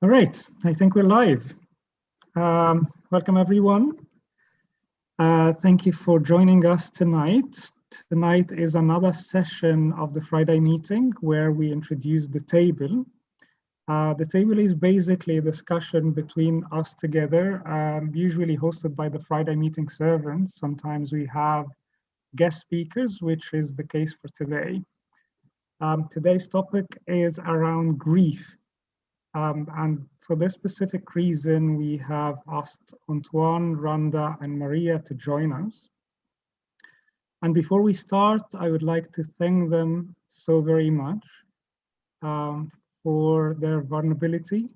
All right, I think we're live. Welcome everyone. Thank you for joining us tonight. Tonight is another session of the Friday meeting where we introduce the table. The table is basically a discussion between us together, usually hosted by the Friday meeting servants. Sometimes we have guest speakers, which is the case for today. Today's topic is around grief. And for this specific reason, we have asked Antoine, Randa, and Maria to join us. And before we start, I would like to thank them so very much for their vulnerability,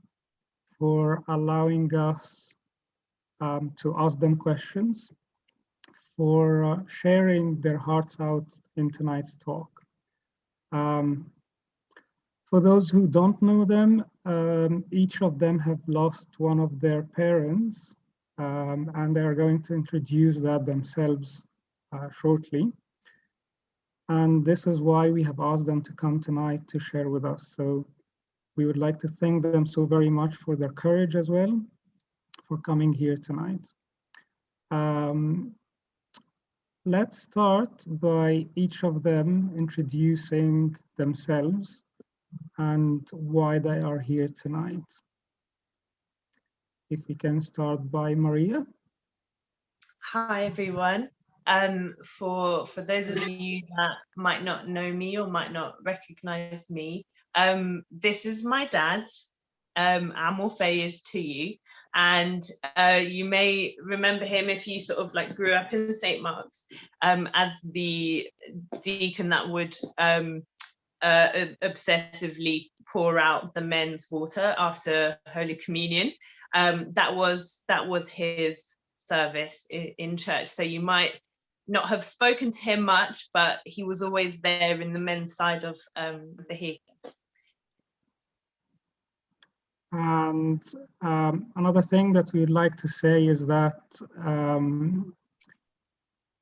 for allowing us to ask them questions, for sharing their hearts out in tonight's talk. For those who don't know them, each of them have lost one of their parents, and they are going to introduce that themselves shortly. And this is why we have asked them to come tonight to share with us. So we would like to thank them so very much for their courage as well, for coming here tonight. Let's start by each of them introducing themselves and why they are here tonight. If we can start by Maria. Hi everyone. For those of you that might not know me or might not recognize me, this is my dad. Amorfe is to you, and you may remember him if you sort of like grew up in St. Mark's as the deacon that would obsessively pour out the men's water after Holy Communion. That was his service in church. So you might not have spoken to him much, but he was always there in the men's side of the heap. And another thing that we would like to say is that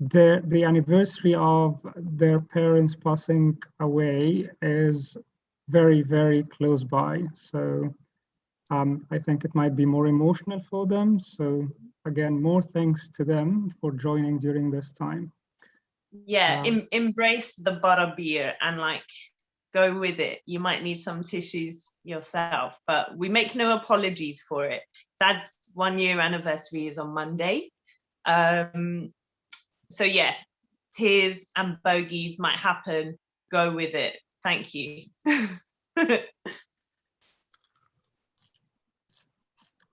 the anniversary of their parents passing away is very, very close by. So I think it might be more emotional for them. So again, more thanks to them for joining during this time. Yeah, embrace the butter beer and like go with it. You might need some tissues yourself, but we make no apologies for it. Dad's 1 year anniversary is on Monday. So yeah, tears and bogeys might happen. Go with it. Thank you.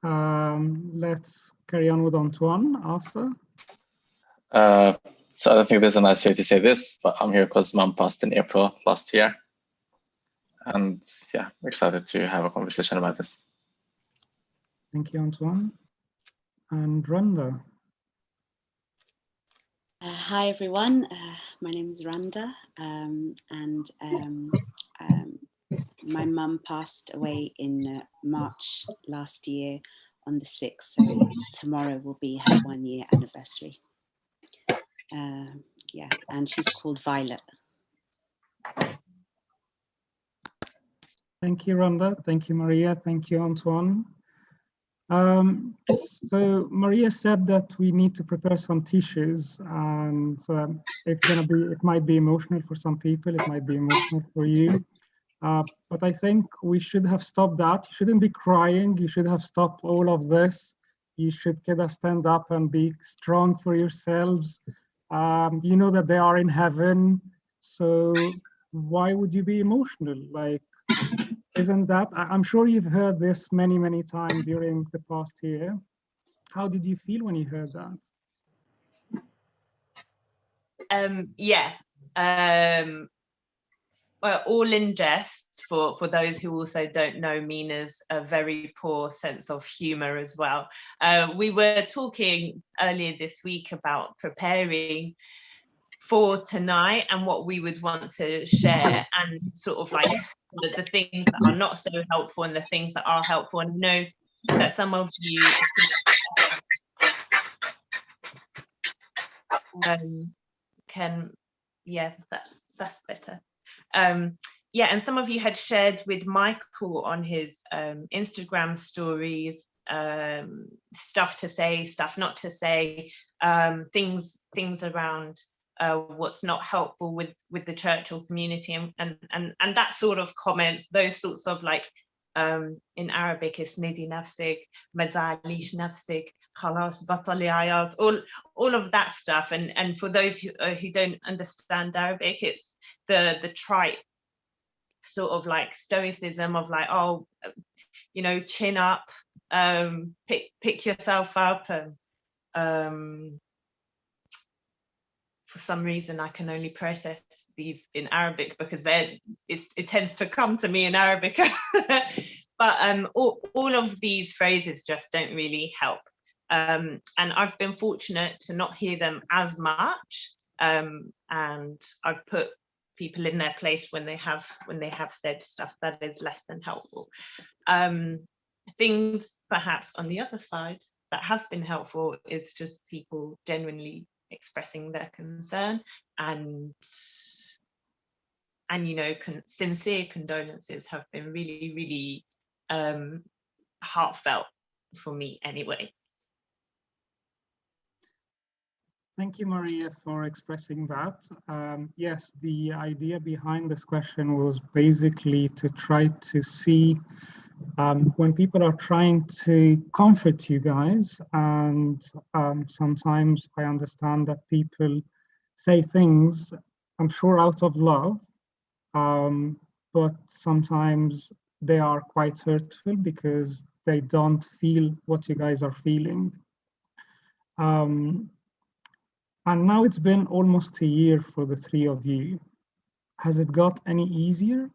Let's carry on with Antoine after. So I don't think there's a nice way to say this, but I'm here because Mom passed in April last year. And yeah, I'm excited to have a conversation about this. Thank you, Antoine. And Randa. Hi, everyone. My name is Randa, and my mum passed away in March last year on the 6th, so tomorrow will be her 1 year anniversary. Yeah, and she's called Violet. Thank you, Randa. Thank you, Maria. Thank you, Antoine. So Maria said that we need to prepare some tissues, and it might be emotional for some people, it might be emotional for you. But I think we should have stopped that. You shouldn't be crying. You should have stopped all of this. You should kind of stand up and be strong for yourselves. You know that they are in heaven. So why would you be emotional? Like, isn't that, I'm sure you've heard this many, many times during the past year. How did you feel when you heard that? Yeah. Well, all in jest, for those who also don't know Mina's a very poor sense of humor as well. We were talking earlier this week about preparing for tonight and what we would want to share, and sort of like the things that are not so helpful and the things that are helpful. And I know that some of you can, yeah, that's better. yeah, and some of you had shared with Michael on his Instagram stories, stuff to say, stuff not to say, things around what's not helpful with the church or community, and that sort of comments, those sorts of, like, in Arabic it's nidi nafsik, mazalish nafsik, khalas batali ayat, all of that stuff, and for those who don't understand Arabic, it's the trite sort of like stoicism of, like, oh, you know, chin up, pick yourself up, and for some reason I can only process these in Arabic because it tends to come to me in Arabic. But all of these phrases just don't really help, and I've been fortunate to not hear them as much, and I've put people in their place when they have said stuff that is less than helpful. Things perhaps on the other side that have been helpful is just people genuinely expressing their concern, and you know, sincere condolences have been really, really heartfelt for me anyway. Thank you, Maria, for expressing that. Yes, the idea behind this question was basically to try to see when people are trying to comfort you guys, and sometimes I understand that people say things, I'm sure, out of love, but sometimes they are quite hurtful because they don't feel what you guys are feeling. And now it's been almost a year for the three of you. Has it got any easier?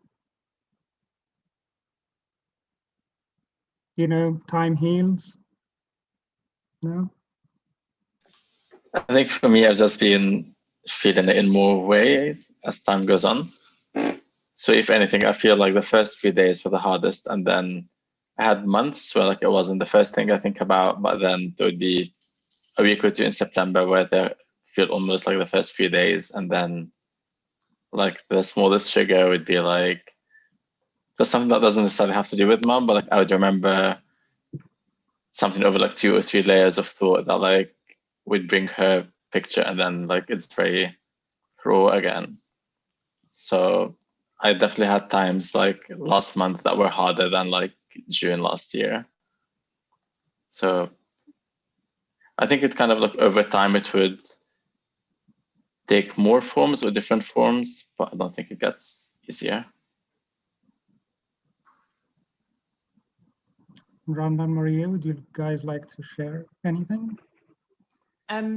You know, time heals? No? I think for me, I've just been feeling it in more ways as time goes on. So if anything, I feel like the first few days were the hardest, and then I had months where, like, it wasn't the first thing I think about, but then there would be a week or two in September where they feel almost like the first few days, and then like the smallest trigger would be like just something that doesn't necessarily have to do with mom, but like I would remember something over like 2 or 3 layers of thought that like would bring her picture, and then like it's very raw again. So I definitely had times like last month that were harder than like June last year. So I think it's kind of like over time it would take more forms or different forms, but I don't think it gets easier. Rhonda and Maria, would you guys like to share anything?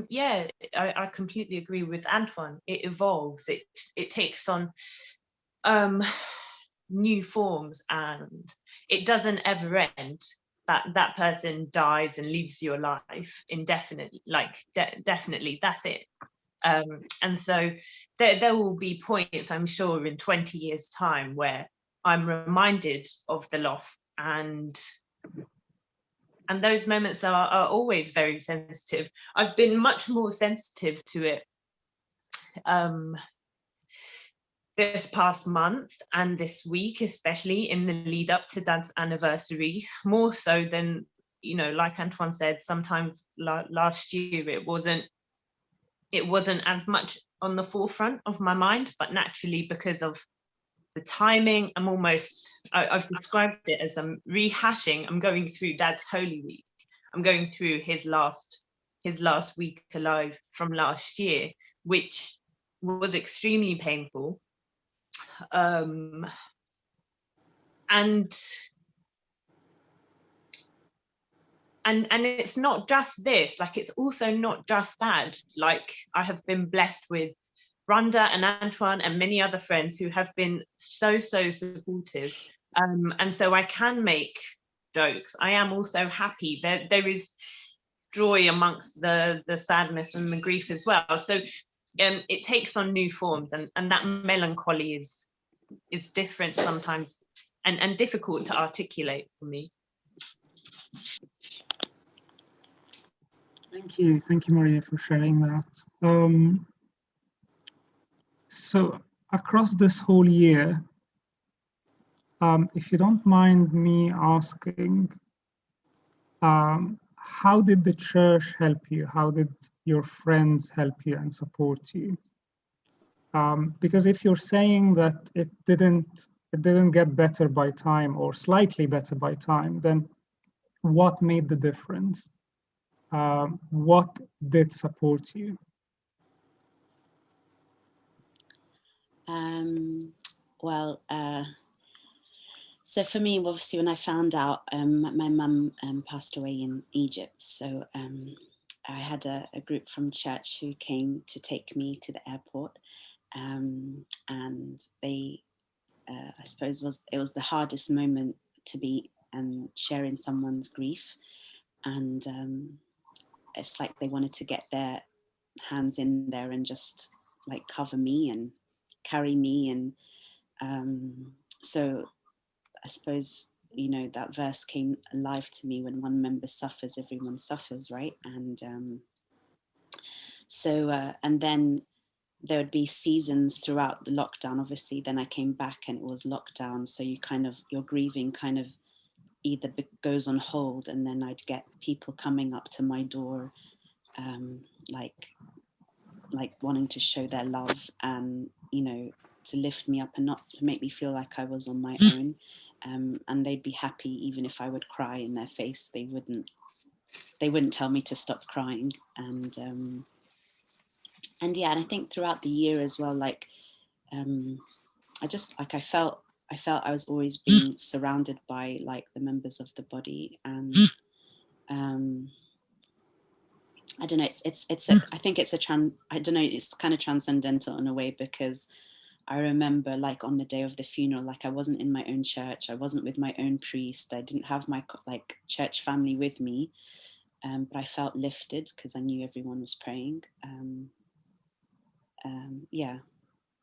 Yeah, I completely agree with Antoine. It evolves, it takes on new forms, and it doesn't ever end. That person dies and leaves your life indefinitely, like definitely that's it. And so there will be points, I'm sure, in 20 years' time where I'm reminded of the loss, and those moments are always very sensitive. I've been much more sensitive to it this past month and this week, especially in the lead up to Dad's anniversary, more so than, you know, like Antoine said, sometimes last year it wasn't as much on the forefront of my mind, but naturally because of the timing, I've described it as I'm rehashing. I'm going through Dad's Holy Week. I'm going through his last week alive from last year, which was extremely painful. And it's not just this, like it's also not just that. Like I have been blessed with Rhonda and Antoine and many other friends who have been so supportive, and so I can make jokes. I am also happy. There is joy amongst the sadness and the grief as well. So it takes on new forms, and that melancholy is different sometimes and difficult to articulate for me. Thank you, Maria, for sharing that. So across this whole year, if you don't mind me asking, how did the church help you? How did your friends help you and support you? Because if you're saying that it didn't get better by time or slightly better by time, then what made the difference? What did support you? Well, so for me, obviously, when I found out, my mum passed away in Egypt. So I had a group from church who came to take me to the airport. And they, I suppose, it was the hardest moment to be sharing someone's grief. And it's like they wanted to get their hands in there and just like cover me and carry me. And so I suppose, you know, that verse came alive to me: when one member suffers, everyone suffers, right? And and then there would be seasons throughout the lockdown. Obviously, then I came back and it was lockdown. So your grieving kind of either goes on hold, and then I'd get people coming up to my door, like wanting to show their love and, you know, to lift me up and not to make me feel like I was on my own. And they'd be happy even if I would cry in their face. They wouldn't tell me to stop crying. And yeah, and I think throughout the year as well, like I just like I felt I was always being surrounded by like the members of the body. And I don't know, I think it's it's kind of transcendental in a way, because I remember like on the day of the funeral, like I wasn't in my own church, I wasn't with my own priest, I didn't have my like church family with me, but I felt lifted because I knew everyone was praying. Yeah,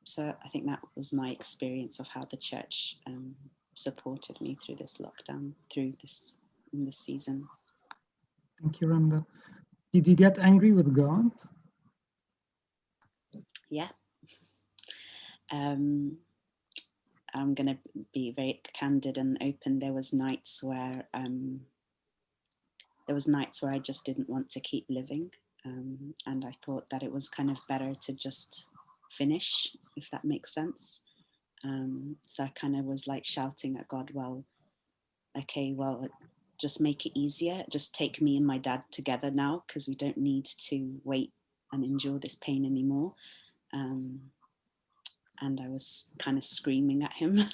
so I think that was my experience of how the church supported me through this lockdown, in this season. Thank you, Randa. Did you get angry with God? Yeah. I'm going to be very candid and open. There was nights where I just didn't want to keep living, and I thought that it was kind of better to just finish, if that makes sense. So I kind of was like shouting at God, well, okay, well, just make it easier. Just take me and my dad together now, because we don't need to wait and endure this pain anymore. And I was kind of screaming at him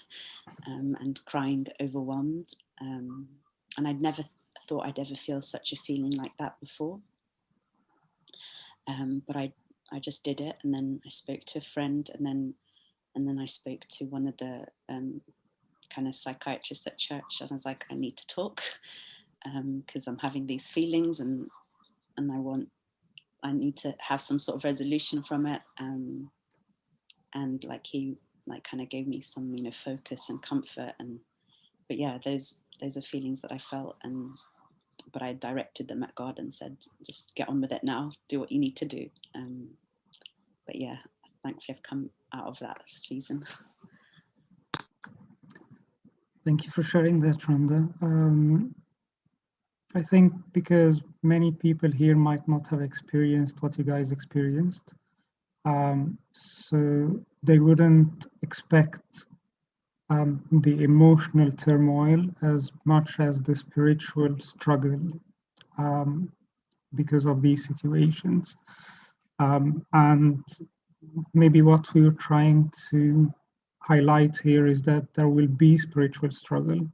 and crying, overwhelmed. And I'd never thought I'd ever feel such a feeling like that before. But I just did it, and then I spoke to a friend, and then I spoke to one of the kind of psychiatrists at church, and I was like, I need to talk because I'm having these feelings, and I need to have some sort of resolution from it. And like he like kind of gave me some, you know, focus and comfort. But yeah, those are feelings that I felt, but I directed them at God and said, just get on with it now, do what you need to do. But yeah, thankfully I've come out of that season. Thank you for sharing that, Randa. I think because many people here might not have experienced what you guys experienced, so they wouldn't expect the emotional turmoil as much as the spiritual struggle because of these situations. And maybe what we're trying to highlight here is that there will be spiritual struggle.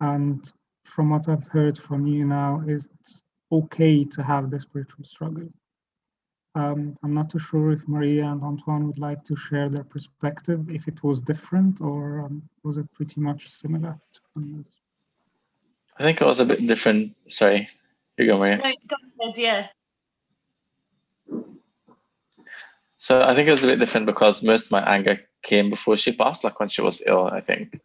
And from what I've heard from you now, it's okay to have the spiritual struggle. I'm not too sure if Maria and Antoine would like to share their perspective, if it was different or was it pretty much similar? I think it was a bit different. Sorry, you go, Maria. No, go ahead, yeah. So I think it was a bit different because most of my anger came before she passed, like when she was ill, I think.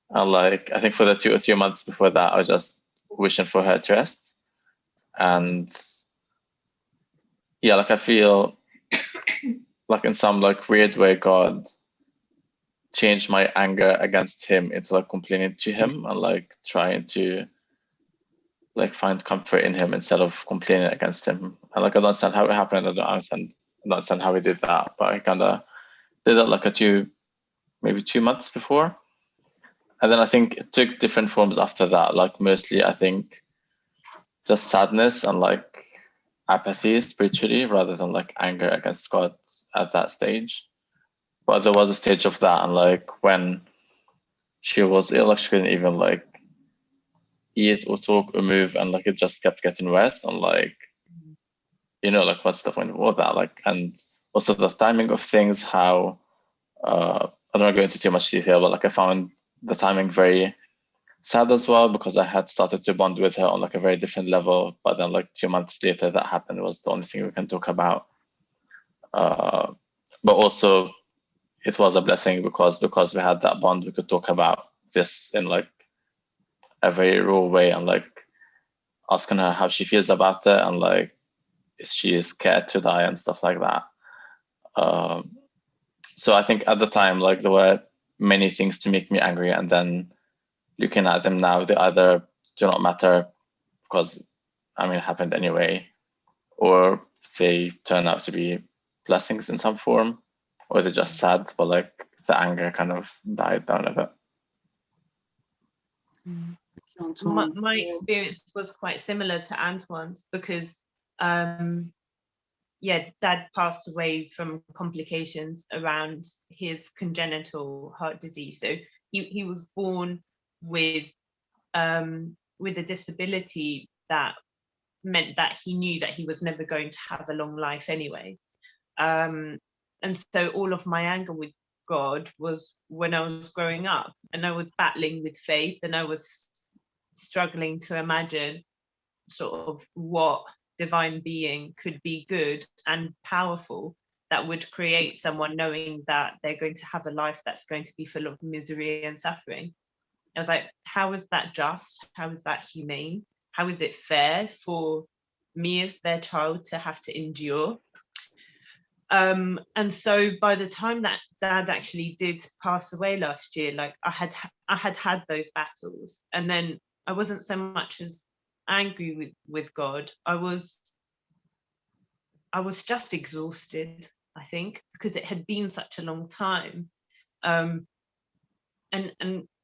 And like, I think for the 2 or 3 months before that, I was just wishing for her to rest. And yeah, like I feel like in some like weird way, God change my anger against him into like complaining to him and like trying to like find comfort in him instead of complaining against him. And like I don't understand how it happened. I don't understand how he did that, but I kind of did that like maybe 2 months before. And then I think it took different forms after that. Like mostly I think just sadness and like apathy spiritually rather than like anger against God at that stage. But there was a stage of that, and like when she was ill, like she couldn't even like eat or talk or move, and like it just kept getting worse. And like, you know, like what's the point of all that? Like, and also the timing of things, how I don't want to go into too much detail, but like I found the timing very sad as well, because I had started to bond with her on like a very different level. But then like 2 months later, that happened. It was the only thing we can talk about. But also it was a blessing because we had that bond, we could talk about this in like a very raw way, and like asking her how she feels about it, and like is she scared to die and stuff like that. So I think at the time, like there were many things to make me angry, and then looking at them now, they either do not matter because I mean it happened anyway, or they turn out to be blessings in some form, or they're just sad, but like the anger kind of died down a bit. My experience was quite similar to Antoine's, because Dad passed away from complications around his congenital heart disease. So he was born with a disability that meant that he knew that he was never going to have a long life anyway. And so all of my anger with God was when I was growing up, and I was battling with faith, and I was struggling to imagine sort of what divine being could be good and powerful that would create someone knowing that they're going to have a life that's going to be full of misery and suffering. I was like, how is that just? How is that humane? How is it fair for me as their child to have to endure? And so by the time that Dad actually did pass away last year, like I had those battles, and then I wasn't so much as angry with God. I was just exhausted, I think, because it had been such a long time. And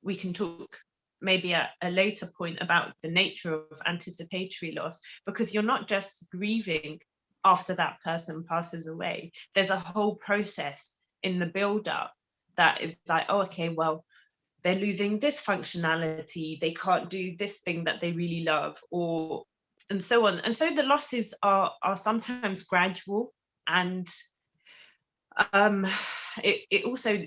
we can talk maybe at a later point about the nature of anticipatory loss, because you're not just grieving after that person passes away. There's a whole process in the build-up that is like, oh, okay, well, they're losing this functionality, they can't do this thing that they really love, or and so on. And so the losses are sometimes gradual, and it also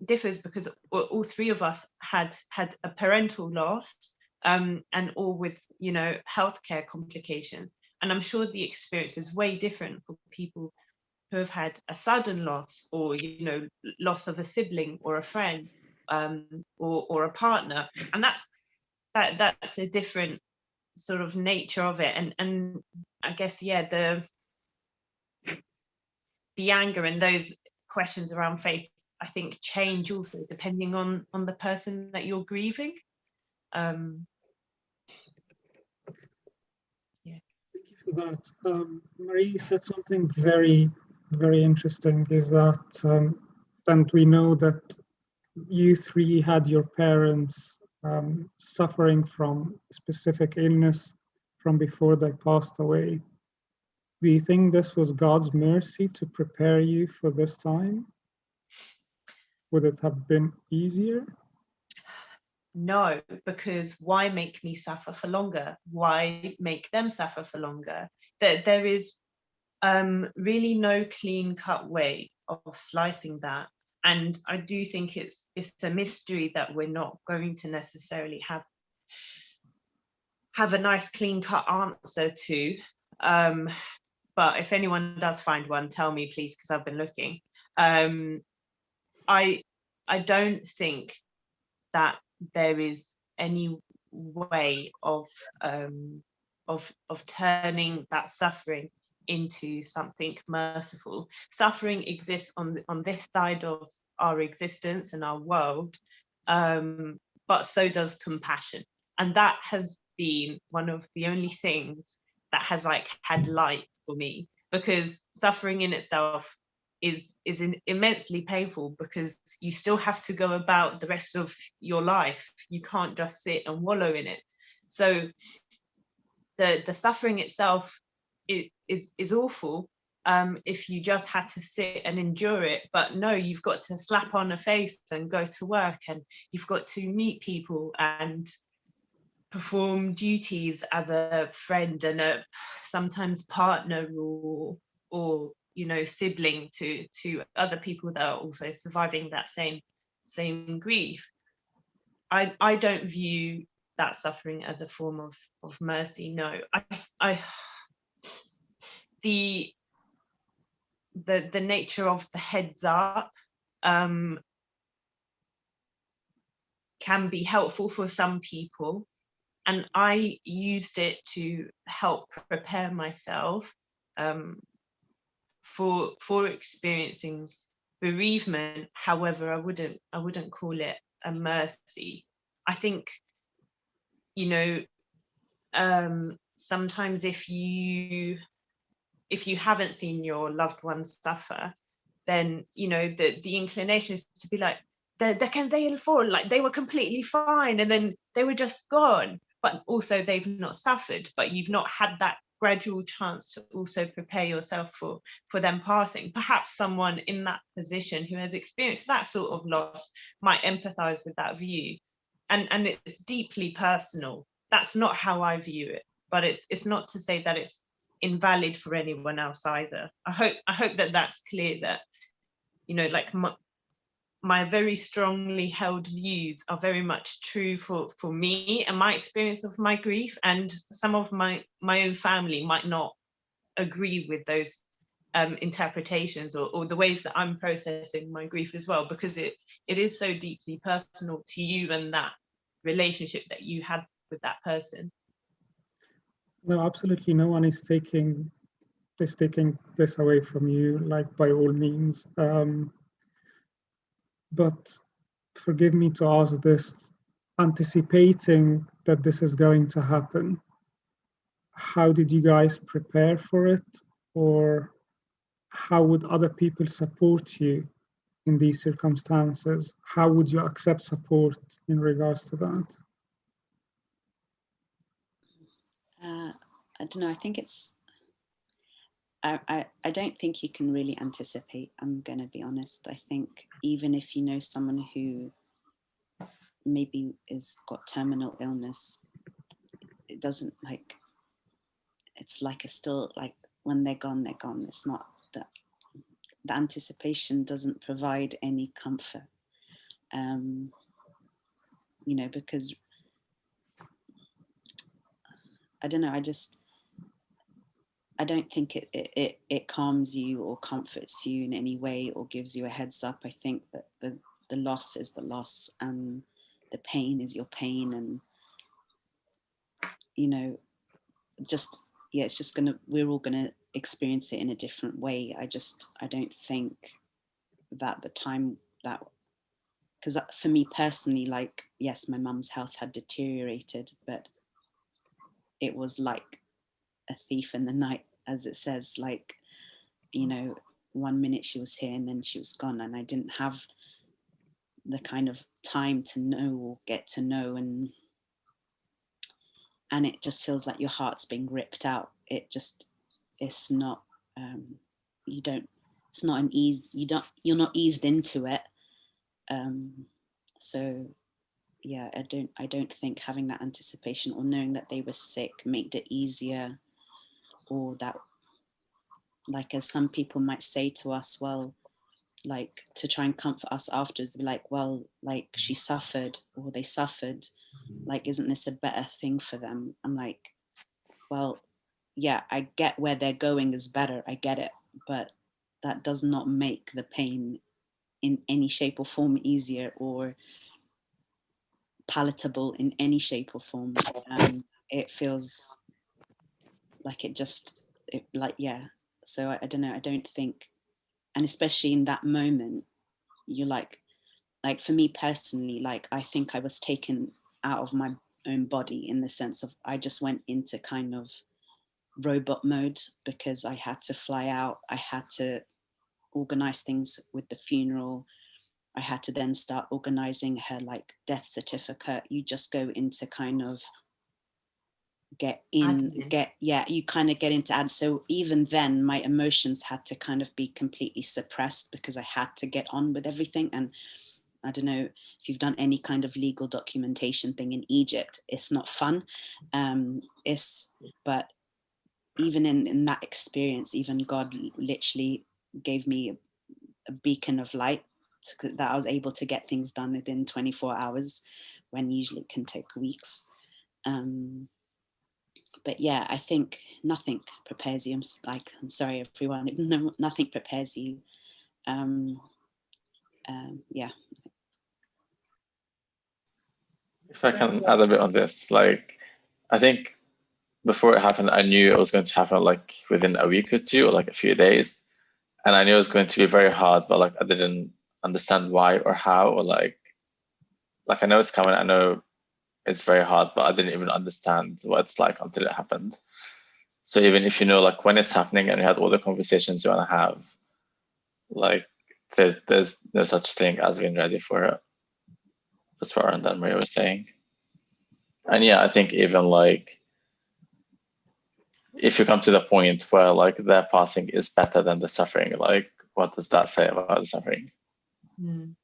differs because all three of us had a parental loss, and all with, you know, healthcare complications. And I'm sure the experience is way different for people who have had a sudden loss, or, you know, loss of a sibling or a friend, or a partner. And that's a different sort of nature of it. And I guess, the anger and those questions around faith, I think, change also depending on the person that you're grieving. Thank you for that. Marie said something very, very interesting, is that, and we know that you three had your parents suffering from specific illness from before they passed away. Do you think this was God's mercy to prepare you for this time? Would it have been easier? No, because why make me suffer for longer? Why make them suffer for longer? There is really no clean-cut way of slicing that. And I do think it's a mystery that we're not going to necessarily have a nice clean-cut answer to. But if anyone does find one, tell me, please, because I've been looking. I don't think that there is any way of turning that suffering into something merciful. Suffering exists on this side of our existence and our world, but so does compassion. And that has been one of the only things that has like had light for me, because suffering in itself is immensely painful, because you still have to go about the rest of your life. You can't just sit and wallow in it. So the suffering itself is awful, if you just had to sit and endure it. But no, you've got to slap on a face and go to work, and you've got to meet people and perform duties as a friend and a sometimes partner, or you know, sibling to other people that are also surviving that same grief. I don't view that suffering as a form of mercy. No, the nature of the heads up can be helpful for some people, and I used it to help prepare myself for experiencing bereavement. However, I wouldn't call it a mercy. I think, you know, sometimes if you haven't seen your loved ones suffer, then you know the inclination is to be like, they can say for, like they were completely fine and then they were just gone, but also they've not suffered, but you've not had that gradual chance to also prepare yourself for them passing. Perhaps someone in that position who has experienced that sort of loss might empathize with that view, and it's deeply personal. That's not how I view it, but it's not to say that it's invalid for anyone else either. I hope that that's clear, that you know, like my very strongly held views are very much true for me and my experience of my grief, and some of my own family might not agree with those interpretations or the ways that I'm processing my grief as well, because it is so deeply personal to you and that relationship that you had with that person. No, absolutely. No one is taking this away from you, like by all means. But forgive me to ask this, anticipating that this is going to happen, how did you guys prepare for it? Or how would other people support you in these circumstances? How would you accept support in regards to that? I don't know. I think it's, I don't think you can really anticipate. I'm going to be honest. I think even if you know someone who maybe is got terminal illness, it doesn't, like, it's like it's still like when they're gone, they're gone. It's not that the anticipation doesn't provide any comfort, you know, because I don't know. I don't think it calms you or comforts you in any way or gives you a heads up. I think that the loss is the loss and the pain is your pain, and you know, just, yeah, it's just we're all gonna experience it in a different way. I don't think that the time that, because for me personally, like, yes, my mum's health had deteriorated, but it was like a thief in the night, as it says, like, you know, 1 minute she was here and then she was gone, and I didn't have the kind of time to know or get to know, and it just feels like your heart's being ripped out. It's not, it's not an ease, you're not eased into it. So yeah, I don't think having that anticipation or knowing that they were sick made it easier, or that, like, as some people might say to us, well, like, to try and comfort us afterwards, they're like, well, like, she suffered or they suffered, like, isn't this a better thing for them? I'm like, well, yeah, I get where they're going is better, I get it, but that does not make the pain in any shape or form easier or palatable in any shape or form. It feels like like, yeah. So I don't know, I don't think, and especially in that moment, you're like for me personally, like I think I was taken out of my own body, in the sense of I just went into kind of robot mode, because I had to fly out, I had to organize things with the funeral, I had to then start organizing her like death certificate. You just go into kind of you kind of get into ad. So even then my emotions had to kind of be completely suppressed, because I had to get on with everything. And I don't know if you've done any kind of legal documentation thing in Egypt, it's not fun. But even in that experience, even God literally gave me a beacon of light, that I was able to get things done within 24 hours, when usually it can take weeks. But yeah, I think nothing prepares you. I'm sorry, everyone. Nothing prepares you. Yeah. If I can add a bit on this, like, I think before it happened, I knew it was going to happen like within a week or two, or like a few days. And I knew it was going to be very hard, but like I didn't understand why or how, or like I know it's coming, I know it's very hard, but I didn't even understand what it's like until it happened. So even if you know like when it's happening and you had all the conversations you want to have, like there's no such thing as being ready for it, as far as Maria was saying. And yeah, I think even like if you come to the point where like their passing is better than the suffering, like what does that say about the suffering? Mm.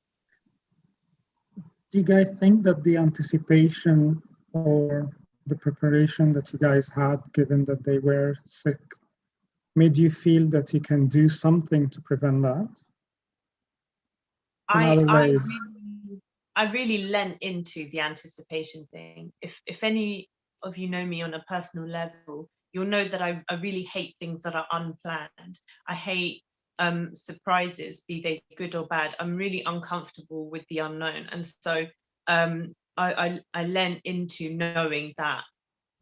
Do you guys think that the anticipation or the preparation that you guys had, given that they were sick, made you feel that you can do something to prevent that? I really lent into the anticipation thing. If any of you know me on a personal level, you'll know that I really hate things that are unplanned. I hate surprises, be they good or bad. I'm really uncomfortable with the unknown. And so I lent into knowing that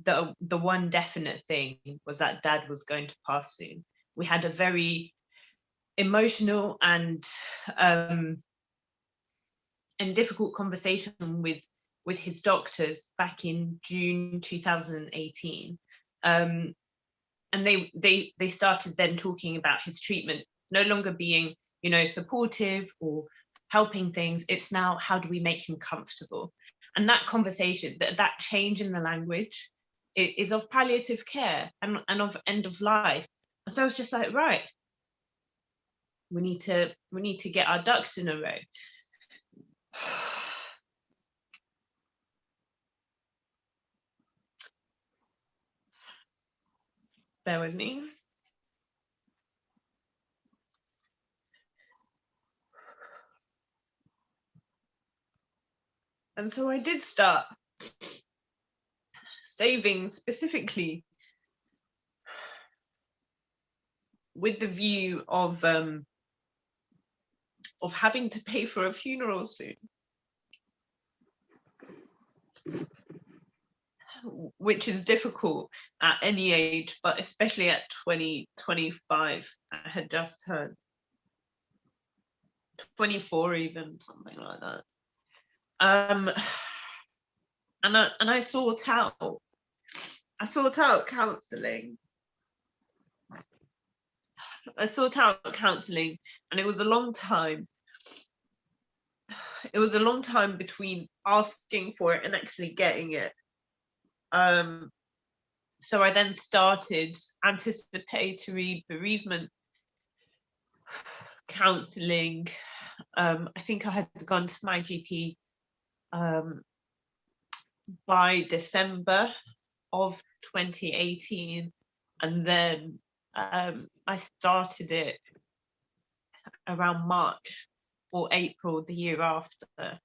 the one definite thing was that Dad was going to pass soon. We had a very emotional and difficult conversation with his doctors back in June 2018, and they started then talking about his treatment no longer being, you know, supportive or helping things. It's now, how do we make him comfortable? And that conversation, that change in the language, is of palliative care and of end of life. And so I was just like, right, we need to get our ducks in a row. Bear with me. And so I did start saving specifically with the view of having to pay for a funeral soon, which is difficult at any age, but especially at 25. I had just turned 24, even something like that. And I sought out counselling. And it was a long time. It was a long time between asking for it and actually getting it. So I then started anticipatory bereavement counselling. I think I had gone to my GP by December of 2018, and then I started it around March or April the year after.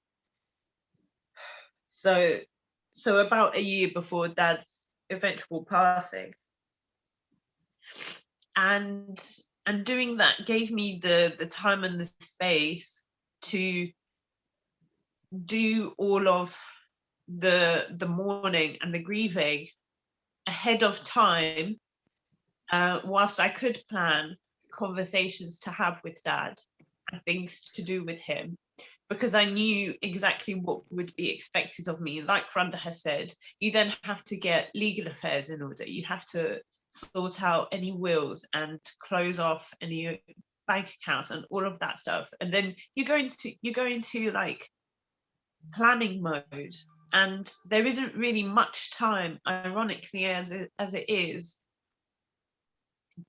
So about a year before Dad's eventual passing. And doing that gave me the time and the space to do all of the mourning and the grieving ahead of time, whilst I could plan conversations to have with Dad and things to do with him, because I knew exactly what would be expected of me. Like Rhonda has said, you then have to get legal affairs in order. You have to sort out any wills and close off any bank accounts and all of that stuff. And then you go into like planning mode, and there isn't really much time, ironically as it is,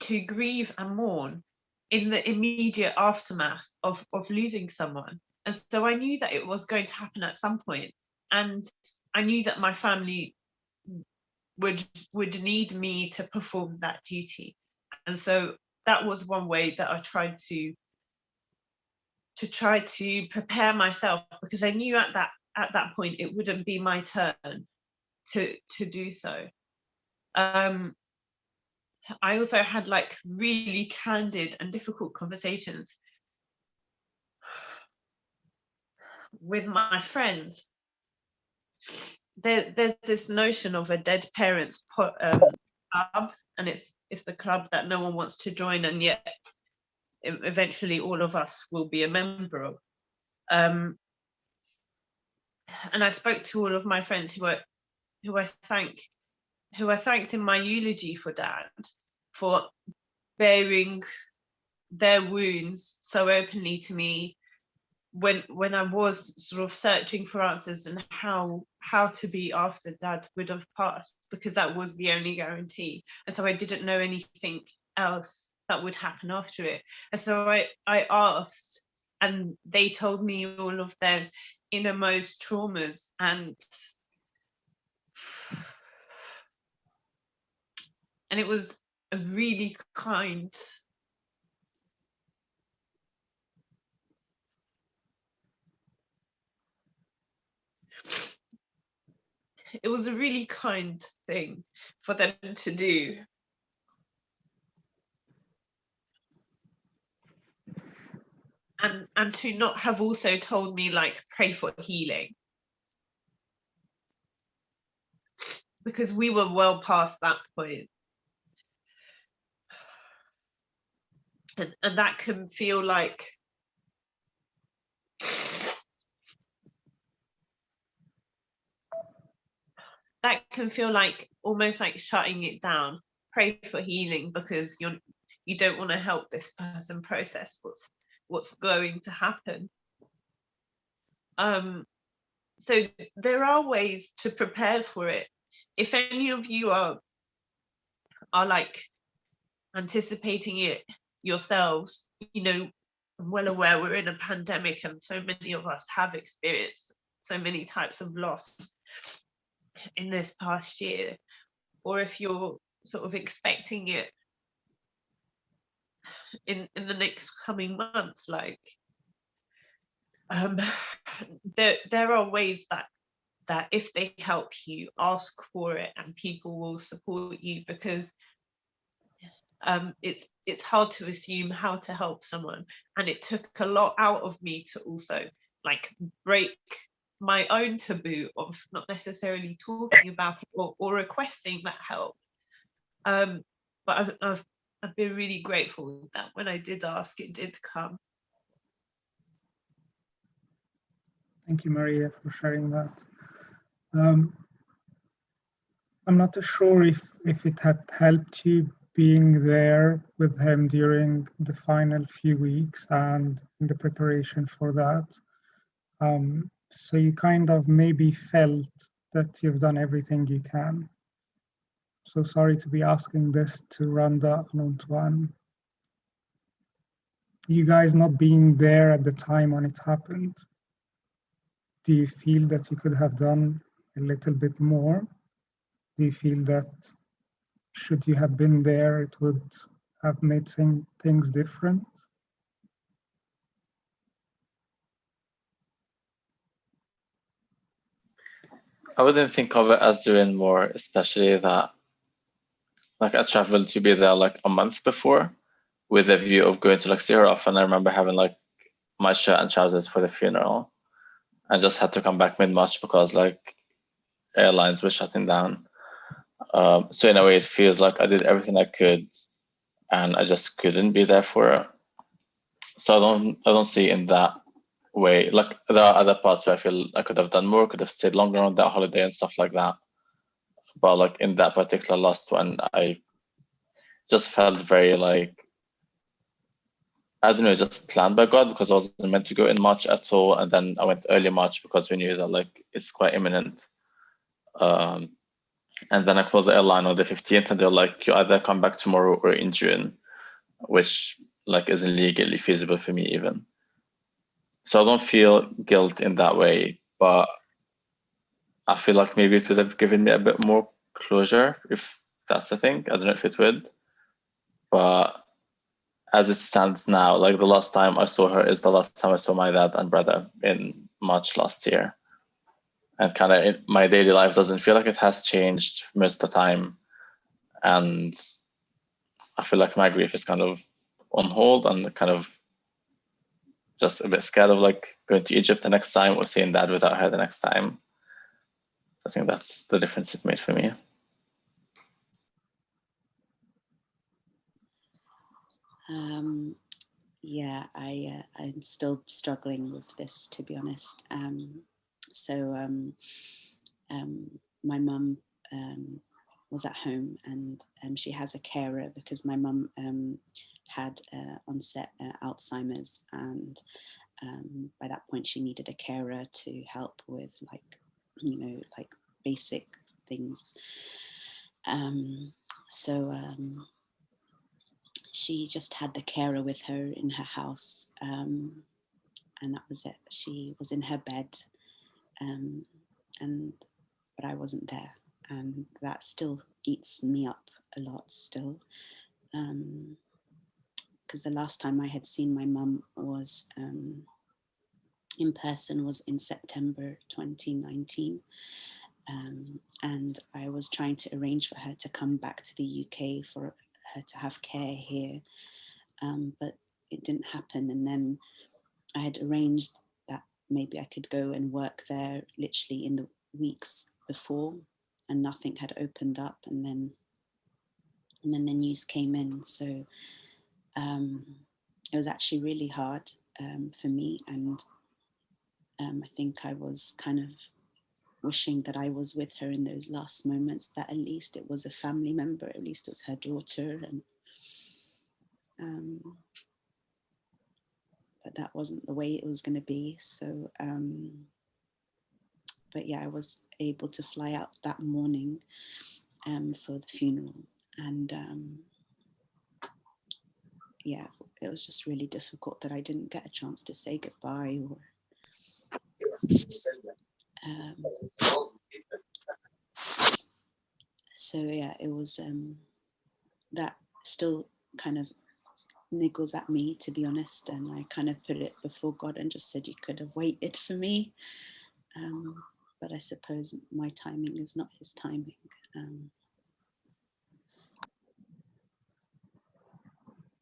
to grieve and mourn in the immediate aftermath of losing someone. And so I knew that it was going to happen at some point, and I knew that my family would need me to perform that duty. And so that was one way that I tried to prepare myself, because I knew at that point it wouldn't be my turn to do so. I also had like really candid and difficult conversations with my friends. There's this notion of a dead parents club, and it's the club that no one wants to join, and yet eventually all of us will be a member of. And I spoke to all of my friends who I thanked in my eulogy for Dad for bearing their wounds so openly to me when I was sort of searching for answers and how to be after Dad would have passed, because that was the only guarantee. And so I didn't know anything else that would happen after it. And so I asked, and they told me all of their innermost traumas, and it was a really kind thing for them to do. And to not have also told me like pray for healing, because we were well past that point. And that can feel like almost like shutting it down. Pray for healing, because you don't want to help this person process what's going to happen. So there are ways to prepare for it. If any of you are like anticipating it yourselves, I'm well aware we're in a pandemic, and so many of us have experienced so many types of loss in this past year. Or if you're sort of expecting it in the next coming months, like there are ways that if they help you, ask for it, and people will support you, because it's hard to assume how to help someone, and it took a lot out of me to also like break my own taboo of not necessarily talking about it or requesting that help. But I've been really grateful that when I did ask, it did come. Thank you, Maria, for sharing that. I'm not too sure if it had helped you being there with him during the final few weeks and in the preparation for that. So you kind of maybe felt that you've done everything you can. So sorry to be asking this to Rhonda and Antoine. You guys not being there at the time when it happened, do you feel that you could have done a little bit more? Do you feel that should you have been there, it would have made things different? I wouldn't think of it as doing more, especially that like I traveled to be there like a month before with a view of going to like see her off. And I remember having like my shirt and trousers for the funeral. I just had to come back mid-March because like airlines were shutting down. So in a way, it feels like I did everything I could and I just couldn't be there for her. So I don't see in that way. Like there are other parts where I feel I could have done more, could have stayed longer on that holiday and stuff like that. But like in that particular last one, I just felt very like, I don't know, just planned by God, because I wasn't meant to go in March at all. And then I went early March because we knew that like it's quite imminent. And then I called the airline on the 15th and they're like, you either come back tomorrow or in June, which like isn't legally feasible for me even. So I don't feel guilt in that way, but I feel like maybe it would have given me a bit more closure if that's a thing. I don't know if it would, but as it stands now, like the last time I saw her is the last time I saw my dad and brother in March last year. And kind of my daily life doesn't feel like it has changed most of the time. And I feel like my grief is kind of on hold and kind of just a bit scared of like going to Egypt the next time or seeing dad without her the next time. I think that's the difference it made for me. Yeah, I'm still struggling with this, to be honest. My mum was at home, and she has a carer because my mum had onset Alzheimer's, and by that point she needed a carer to help with like basic things. She just had the carer with her in her house, and that was it. She was in her bed, but I wasn't there, and that still eats me up a lot still, because the last time I had seen my mum was in person was in September 2019. And I was trying to arrange for her to come back to the UK for her to have care here, but it didn't happen. And then I had arranged that maybe I could go and work there literally in the weeks before, and nothing had opened up. And then the news came in. So it was actually really hard for me. And I think I was kind of wishing that I was with her in those last moments, that at least it was a family member, at least it was her daughter. And but that wasn't the way it was going to be. So but yeah, I was able to fly out that morning for the funeral. And yeah, it was just really difficult that I didn't get a chance to say goodbye. Or so yeah, it was that still kind of niggles at me, to be honest. And I kind of put it before God and just said, you could have waited for me. But I suppose my timing is not his timing.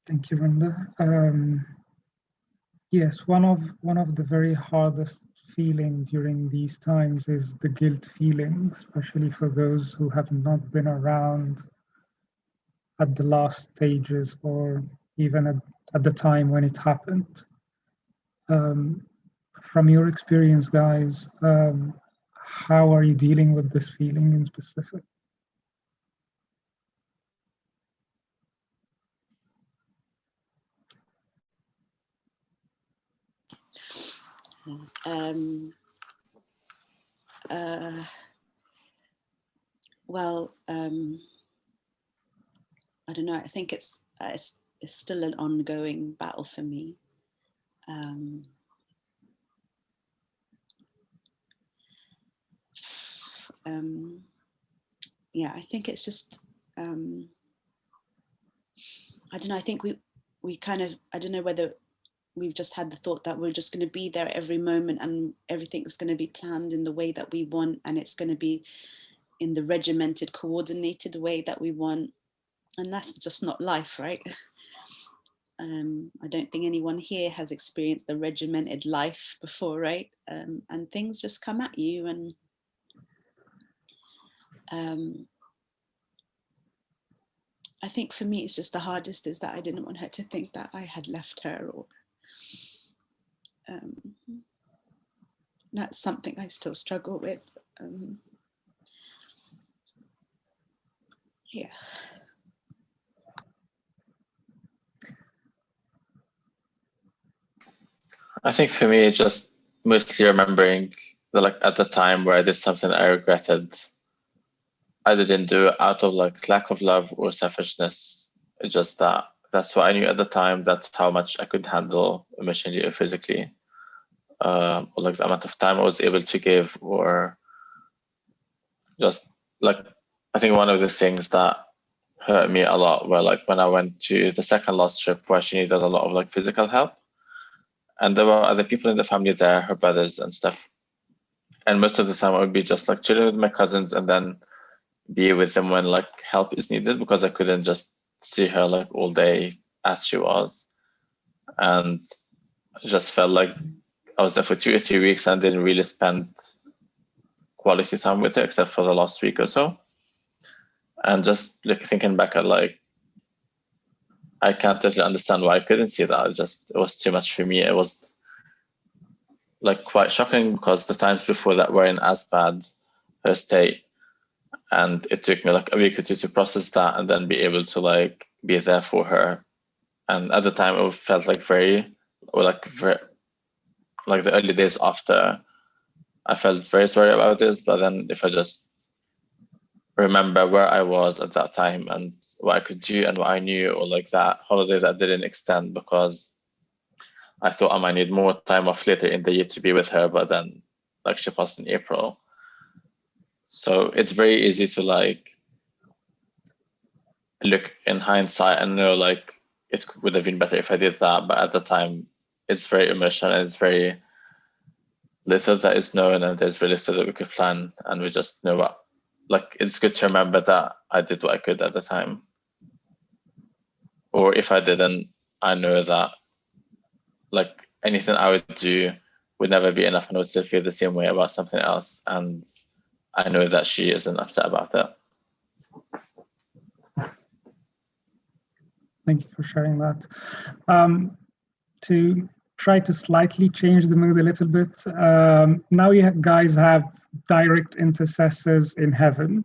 Thank you, Rhonda. Yes, one of the very hardest feelings during these times is the guilt feeling, especially for those who have not been around at the last stages or even at the time when it happened. From your experience, guys, how are you dealing with this feeling in specific? Well, I don't know. I think it's still an ongoing battle for me. Yeah, I think it's just, I don't know. I think we kind of, I don't know whether we've just had the thought that we're just going to be there every moment and everything's going to be planned in the way that we want, and it's going to be in the regimented, coordinated way that we want. And that's just not life, right? I don't think anyone here has experienced the regimented life before, right? And things just come at you. And I think for me, it's just the hardest is that I didn't want her to think that I had left her, or That's something I still struggle with. Yeah. I think for me, it's just mostly remembering that, like, at the time where I did something I regretted, I didn't do it out of like lack of love or selfishness. It's just that that's what I knew at the time. That's how much I could handle emotionally or physically, or like the amount of time I was able to give, or just like, I think one of the things that hurt me a lot were like when I went to the second last trip where she needed a lot of like physical help, and there were other people in the family there, her brothers and stuff, and most of the time I would be just like chilling with my cousins and then be with them when like help is needed, because I couldn't just see her like all day as she was, and I just felt like I was there for 2 or 3 weeks and didn't really spend quality time with her except for the last week or so. And just like thinking back at like, I can't totally understand why I couldn't see that. It was too much for me. It was like quite shocking because the times before that weren't as bad, her state, and it took me like a week or two to process that and then be able to like be there for her. And at the time it felt like very the early days after, I felt very sorry about this. But then if I just remember where I was at that time and what I could do and what I knew, or like that holiday that didn't extend because I thought I might need more time off later in the year to be with her, but then like she passed in April. So it's very easy to like look in hindsight and know like it would have been better if I did that, but at the time it's very emotional and it's very little that is known and there's very little that we could plan, and we just know what, like, it's good to remember that I did what I could at the time, or if I didn't, I know that like anything I would do would never be enough and I would still feel the same way about something else, and I know that she isn't upset about it. Thank you for sharing that. To try to slightly change the mood a little bit, now you guys have direct intercessors in heaven.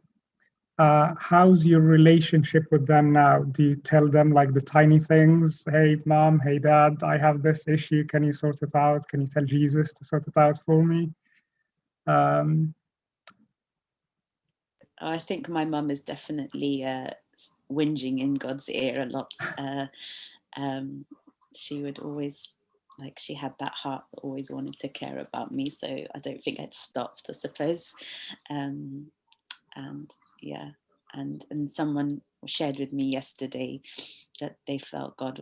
How's your relationship with them now? Do you tell them like the tiny things? Hey, mom, hey, dad, I have this issue. Can you sort it out? Can you tell Jesus to sort it out for me? I think my mum is definitely whinging in God's ear a lot. She would always, like, she had that heart that always wanted to care about me. So I don't think I'd stopped, I suppose. And yeah, and someone shared with me yesterday that they felt God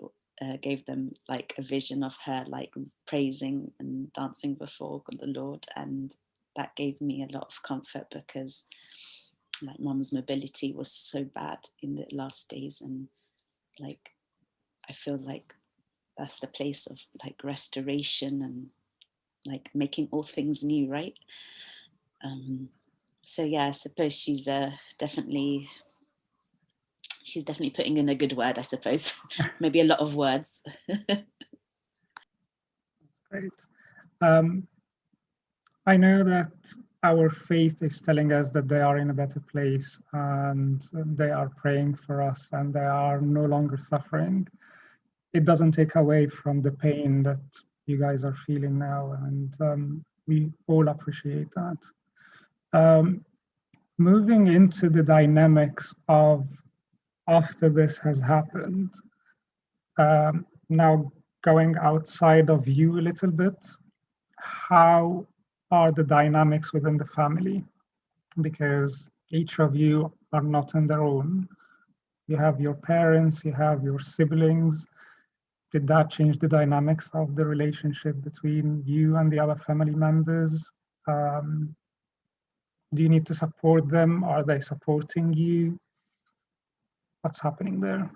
gave them like a vision of her like praising and dancing before the Lord, and that gave me a lot of comfort because like mum's mobility was so bad in the last days, and like I feel like that's the place of like restoration and like making all things new, right? So yeah, I suppose she's definitely putting in a good word, I suppose. Maybe a lot of words. Great. I know that our faith is telling us that they are in a better place and they are praying for us and they are no longer suffering. It doesn't take away from the pain that you guys are feeling now, and we all appreciate that. Moving into the dynamics of after this has happened, now going outside of you a little bit, how are the dynamics within the family? Because each of you are not on their own. You have your parents, you have your siblings. Did that change the dynamics of the relationship between you and the other family members? Do you need to support them? Are they supporting you? What's happening there?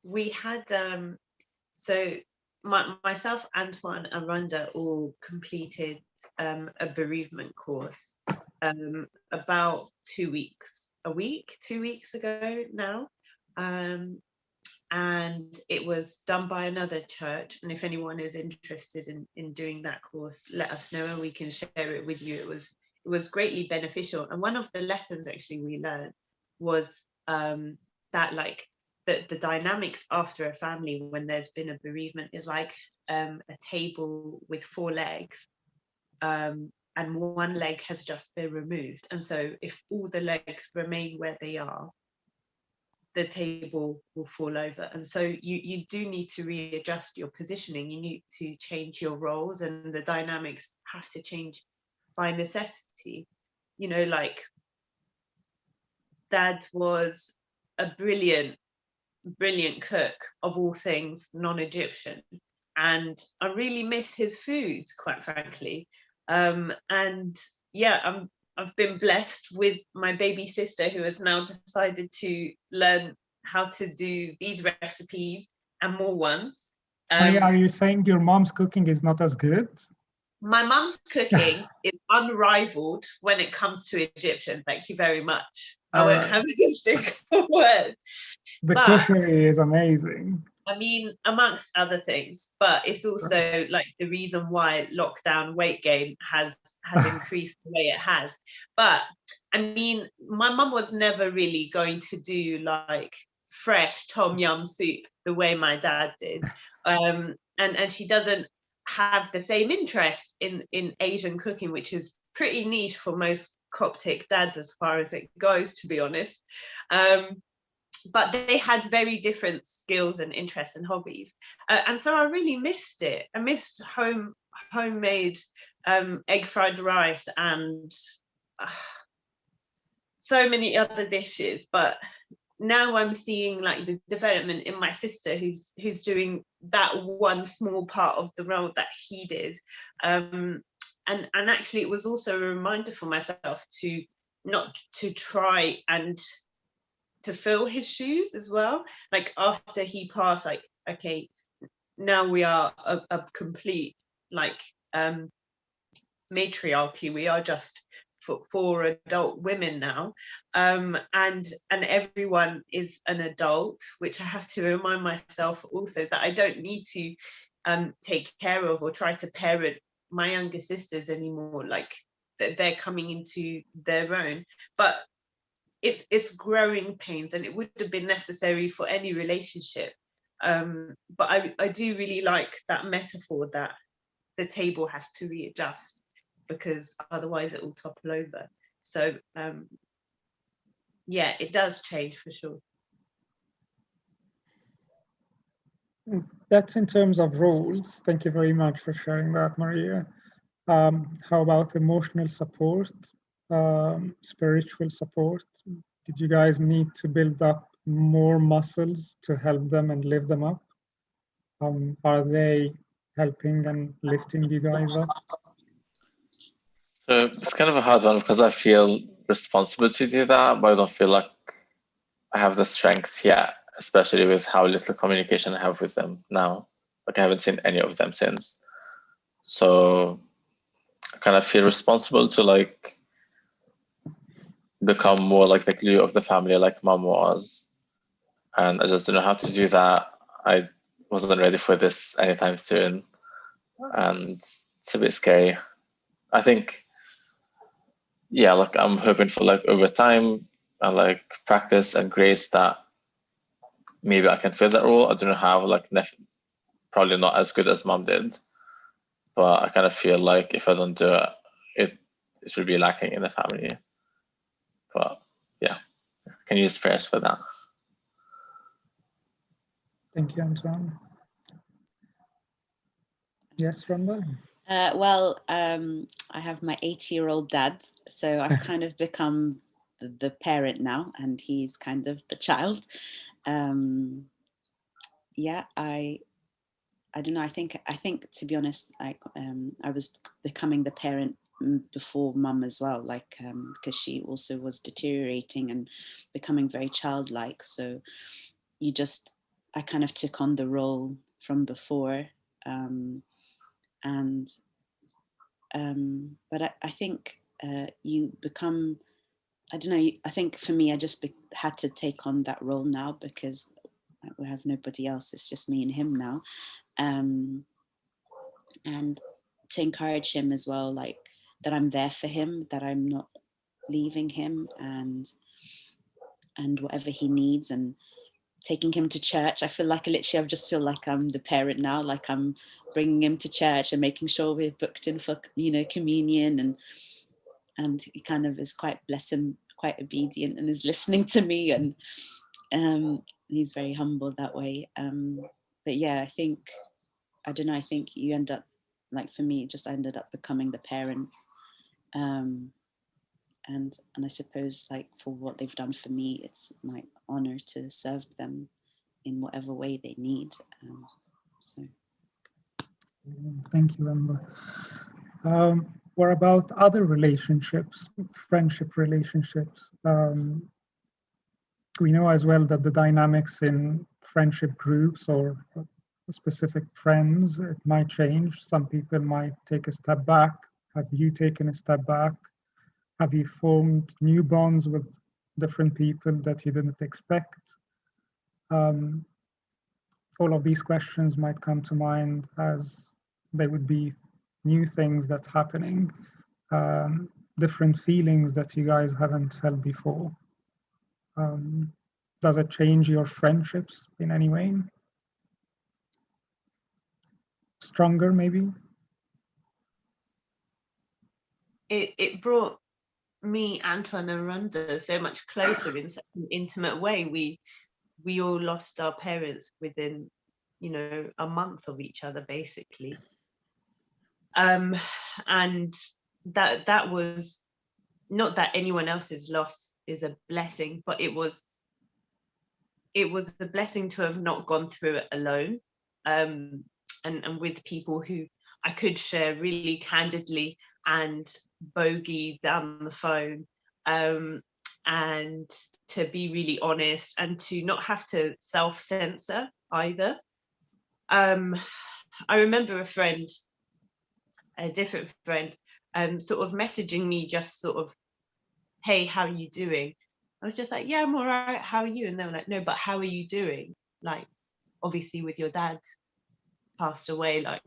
We had so myself, Antoine, and Rhonda all completed a bereavement course about 2 weeks ago now, and it was done by another church. And if anyone is interested in doing that course, let us know and we can share it with you. It was greatly beneficial. And one of the lessons actually we learned was that like the dynamics after a family when there's been a bereavement is like a table with 4 legs, and one leg has just been removed. And so if all the legs remain where they are, the table will fall over. And so you do need to readjust your positioning. You need to change your roles, and the dynamics have to change by necessity. You know, like Dad was a brilliant cook, of all things non-Egyptian, and I really miss his food, quite frankly. And yeah, I've been blessed with my baby sister who has now decided to learn how to do these recipes and more ones. Are you saying your mom's cooking is not as good? My mum's cooking is unrivaled when it comes to Egyptian. Thank you very much. I won't have a single word. The koshery is amazing. I mean, amongst other things, but it's also like the reason why lockdown weight gain has increased the way it has. But I mean, my mum was never really going to do like fresh tom yum soup the way my dad did. And she doesn't have the same interest in Asian cooking, which is pretty niche for most Coptic dads as far as it goes, to be honest. But they had very different skills and interests and hobbies. And so I really missed it. I missed homemade egg fried rice and so many other dishes. But now I'm seeing like the development in my sister who's doing that one small part of the role that he did. And actually it was also a reminder for myself to not to try and to fill his shoes as well. Like after he passed, like, okay, now we are a complete like matriarchy. We are just four adult women now, and everyone is an adult, which I have to remind myself also that I don't need to take care of or try to parent my younger sisters anymore. Like that they're coming into their own, but it's growing pains, and it would have been necessary for any relationship. But I do really like that metaphor that the table has to readjust, because otherwise it will topple over. So yeah, it does change for sure. That's in terms of roles. Thank you very much for sharing that, Maria. How about emotional support, spiritual support? Did you guys need to build up more muscles to help them and lift them up? Are they helping and lifting you guys up? So it's kind of a hard one because I feel responsible to do that, but I don't feel like I have the strength yet, especially with how little communication I have with them now. Like I haven't seen any of them since. So I kind of feel responsible to like become more like the glue of the family like mom was. And I just don't know how to do that. I wasn't ready for this anytime soon. And it's a bit scary. I think, yeah, like I'm hoping for like over time and like practice and grace that maybe I can fill that role. I don't know how, like probably not as good as mom did, but I kind of feel like if I don't do it, it should be lacking in the family. But yeah, I can use prayers for that. Thank you, Antoine. Yes, Rhonda? Well, I have my 80-year-old dad, so I've kind of become the parent now, and he's kind of the child. Yeah, I don't know. I think to be honest, I was becoming the parent before mum as well, like because she also was deteriorating and becoming very childlike. So I kind of took on the role from before, but I think you become, I don't know, I think for me, I just had to take on that role now, because we have nobody else, it's just me and him now. And to encourage him as well, like that I'm there for him, that I'm not leaving him, and whatever he needs, and taking him to church. I feel like literally I just feel like I'm the parent now, like I'm bringing him to church and making sure we're booked in for, you know, communion, and he kind of is quite, bless him, quite obedient and is listening to me, and he's very humble that way. But yeah, I think, I don't know, I think you end up, like for me, just I ended up becoming the parent. And I suppose, like, for what they've done for me, it's my honor to serve them in whatever way they need. So. Thank you, Emma. What about other relationships, friendship relationships? We know as well that the dynamics in friendship groups or specific friends, it might change. Some people might take a step back. Have you taken a step back? Have you formed new bonds with different people that you didn't expect? All of these questions might come to mind as they would be new things that's happening, different feelings that you guys haven't felt before. Does it change your friendships in any way? Stronger, maybe? It brought me, Antoine, and Rhonda so much closer in such an intimate way. We all lost our parents within, you know, a month of each other, basically. And that was not that anyone else's loss is a blessing, but it was a blessing to have not gone through it alone, and with people who I could share really candidly and bogey down the phone, and to be really honest, and to not have to self-censor either. I remember a different friend, sort of messaging me, just sort of, hey, how are you doing? I was just like, yeah, I'm all right, how are you? And they were like, no, but how are you doing? Like, obviously with your dad passed away like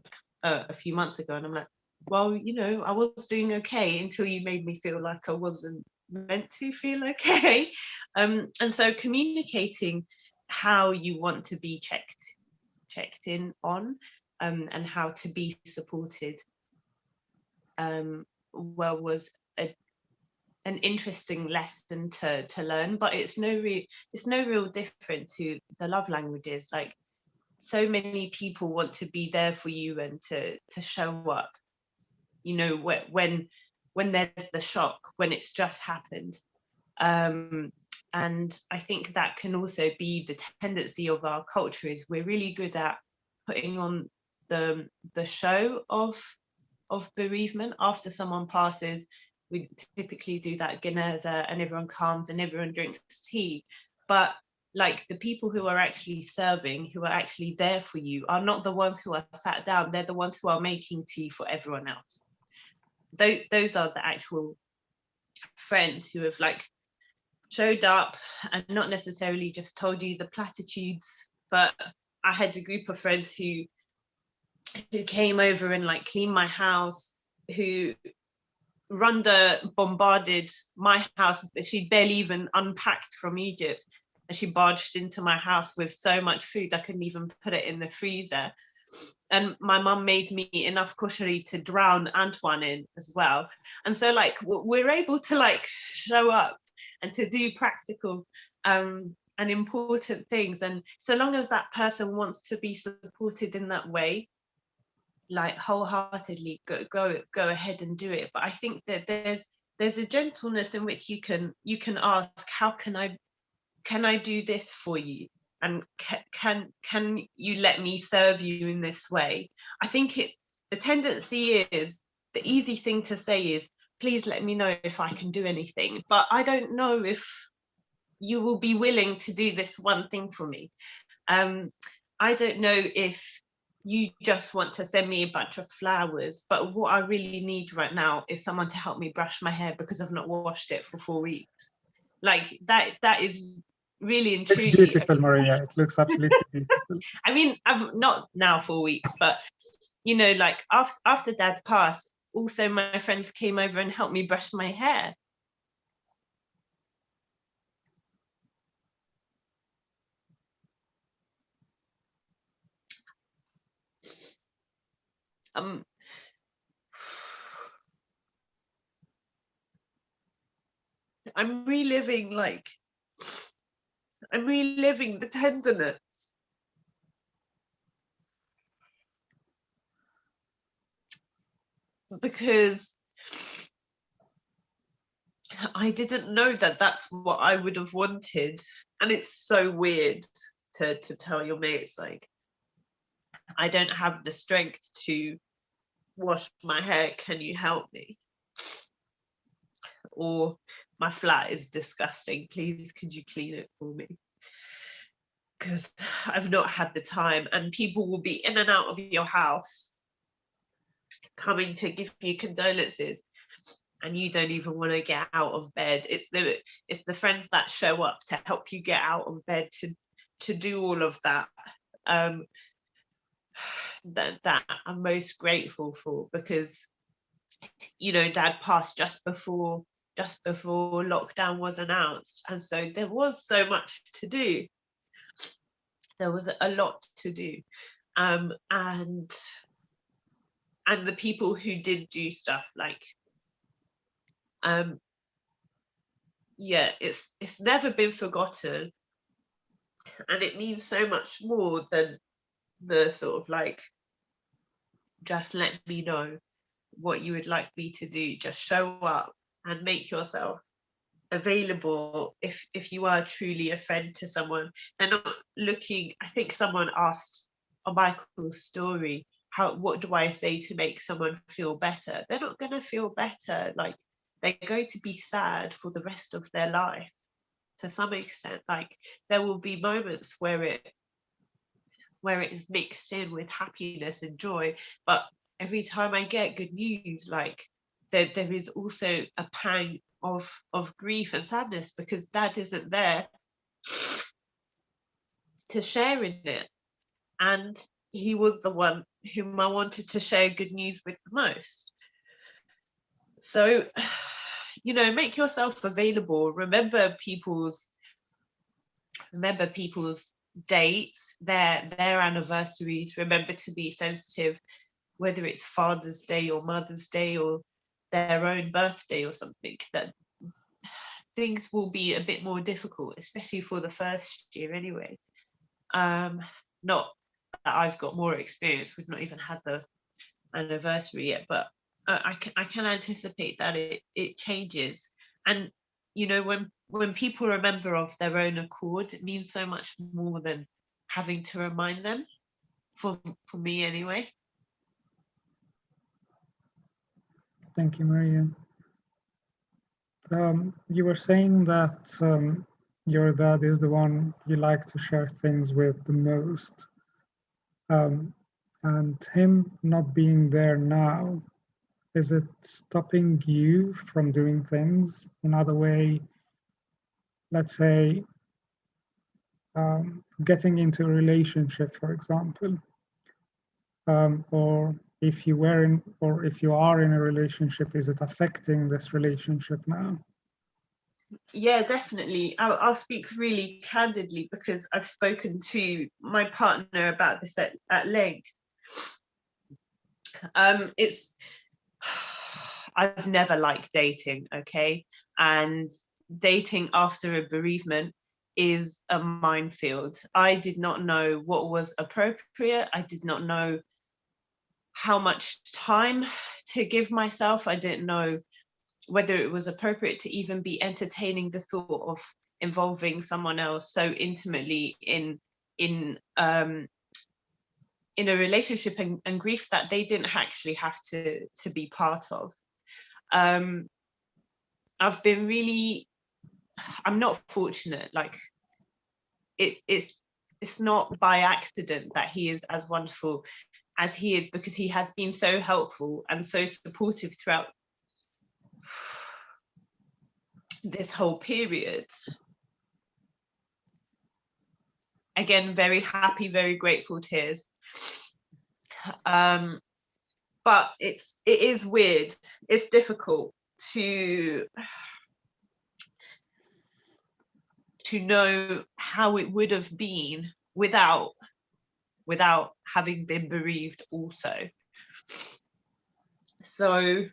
a few months ago. And I'm like, well, you know, I was doing okay until you made me feel like I wasn't meant to feel okay. And so communicating how you want to be checked in on, and how to be supported, well, was an interesting lesson to learn. But it's no real different to the love languages. Like, so many people want to be there for you and to show up, you know, when there's the shock, when it's just happened. And I think that can also be the tendency of our culture, is we're really good at putting on the show of bereavement. After someone passes, we typically do that geneza and everyone comes and everyone drinks tea. But like, the people who are actually serving, who are actually there for you, are not the ones who are sat down. They're the ones who are making tea for everyone else. Those are the actual friends who have like showed up and not necessarily just told you the platitudes. But I had a group of friends who came over and like cleaned my house, who Rhonda bombarded my house. She'd barely even unpacked from Egypt, and she barged into my house with so much food I couldn't even put it in the freezer. And my mum made me enough koshari to drown Antoine in as well. And so like, we're able to like show up and to do practical and important things. And so long as that person wants to be supported in that way, like wholeheartedly go ahead and do it. But I think that there's a gentleness in which you can ask, how can I do this for you? And can you let me serve you in this way? I think the tendency is, the easy thing to say is, please let me know if I can do anything. But I don't know if you will be willing to do this one thing for me. I don't know if you just want to send me a bunch of flowers, but what I really need right now is someone to help me brush my hair because I've not washed it for 4 weeks. Like that is really and It's truly. beautiful, Maria. It looks absolutely beautiful. I mean, I've not now for weeks, but you know, like after Dad passed, also my friends came over and helped me brush my hair. I'm reliving the tenderness. Because I didn't know that that's what I would have wanted. And it's so weird to tell your mates, like, I don't have the strength to wash my hair, can you help me? Or my flat is disgusting, please could you clean it for me? Because I've not had the time, and people will be in and out of your house coming to give you condolences, and you don't even want to get out of bed. It's the friends that show up to help you get out of bed to do all of that. That I'm most grateful for, because you know, Dad passed just before lockdown was announced, and so there was so much to do. There was a lot to do, and the people who did do stuff, like yeah, it's never been forgotten, and it means so much more than the sort of like, just let me know what you would like me to do. Just show up and make yourself available. If you are truly a friend to someone, they're not looking. I think someone asked on Michael's story, what do I say to make someone feel better? They're not going to feel better. Like, they're going to be sad for the rest of their life to some extent. Like, there will be moments where it is mixed in with happiness and joy, but every time I get good news, like, there is also a pang of grief and sadness, because Dad isn't there to share in it, and he was the one whom I wanted to share good news with the most. So, you know, make yourself available. Remember people's dates, their anniversaries. Remember to be sensitive, whether it's Father's Day or Mother's Day or their own birthday or something. That things will be a bit more difficult, especially for the first year anyway. Not that I've got more experience, we've not even had the anniversary yet, but I can anticipate that it changes. And you know, when people remember of their own accord, it means so much more than having to remind them, for me anyway. Thank you, Maria. You were saying that your dad is the one you like to share things with the most. And him not being there now, is it stopping you from doing things? In other way, let's say, getting into a relationship, for example, or if you are in a relationship, is it affecting this relationship now? Yeah, definitely. I'll speak really candidly, because I've spoken to my partner about this at length. I've never liked dating, okay? And dating after a bereavement is a minefield. I did not know what was appropriate. I did not know how much time to give myself. I didn't know whether it was appropriate to even be entertaining the thought of involving someone else so intimately in a relationship and grief that they didn't actually have to be part of. I've been really, I'm not fortunate. Like, it's not by accident that he is as wonderful as he is, because he has been so helpful and so supportive throughout this whole period. again, very happy, very grateful tears. But it is weird. It's difficult to know how it would have been without having been bereaved also. So,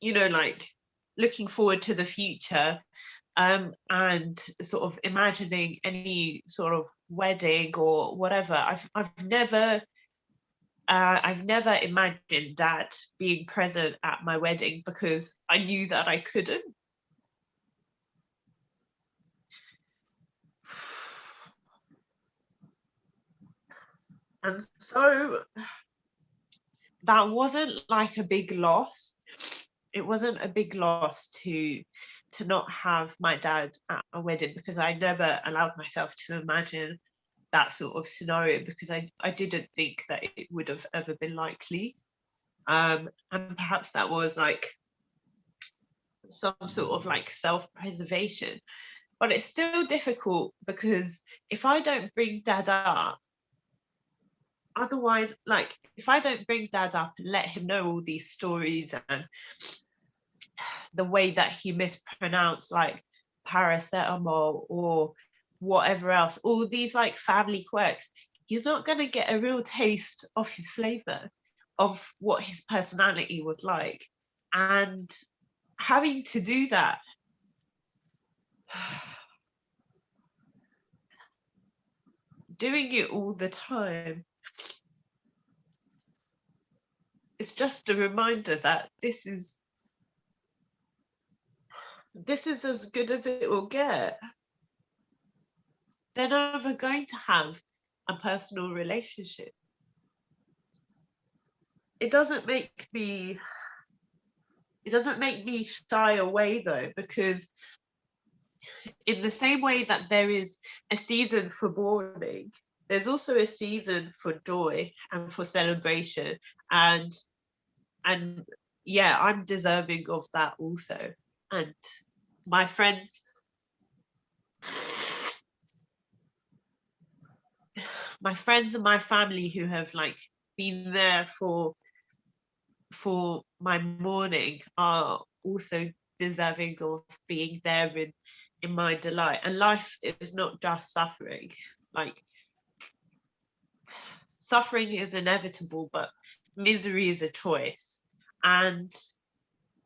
you know, like looking forward to the future, and sort of imagining any sort of wedding or whatever. I've never imagined Dad being present at my wedding because I knew that I couldn't. And so that wasn't like a big loss. It wasn't a big loss to not have my dad at a wedding, because I never allowed myself to imagine that sort of scenario, because I didn't think that it would have ever been likely. And perhaps that was like some sort of like self-preservation. But it's still difficult, because if I don't bring Dad up, otherwise, like if I don't bring Dad up and let him know all these stories and the way that he mispronounced like paracetamol or whatever else, all these like family quirks, he's not going to get a real taste of his flavor, of what his personality was like. And having to do that, doing it all the time, it's just a reminder that this is as good as it will get. They're never going to have a personal relationship. It doesn't make me shy away though, because in the same way that there is a season for mourning, there's also a season for joy and for celebration, and yeah, I'm deserving of that also. And my friends and my family who have like been there for my mourning are also deserving of being there in my delight. And life is not just suffering. Like, suffering is inevitable, but misery is a choice. And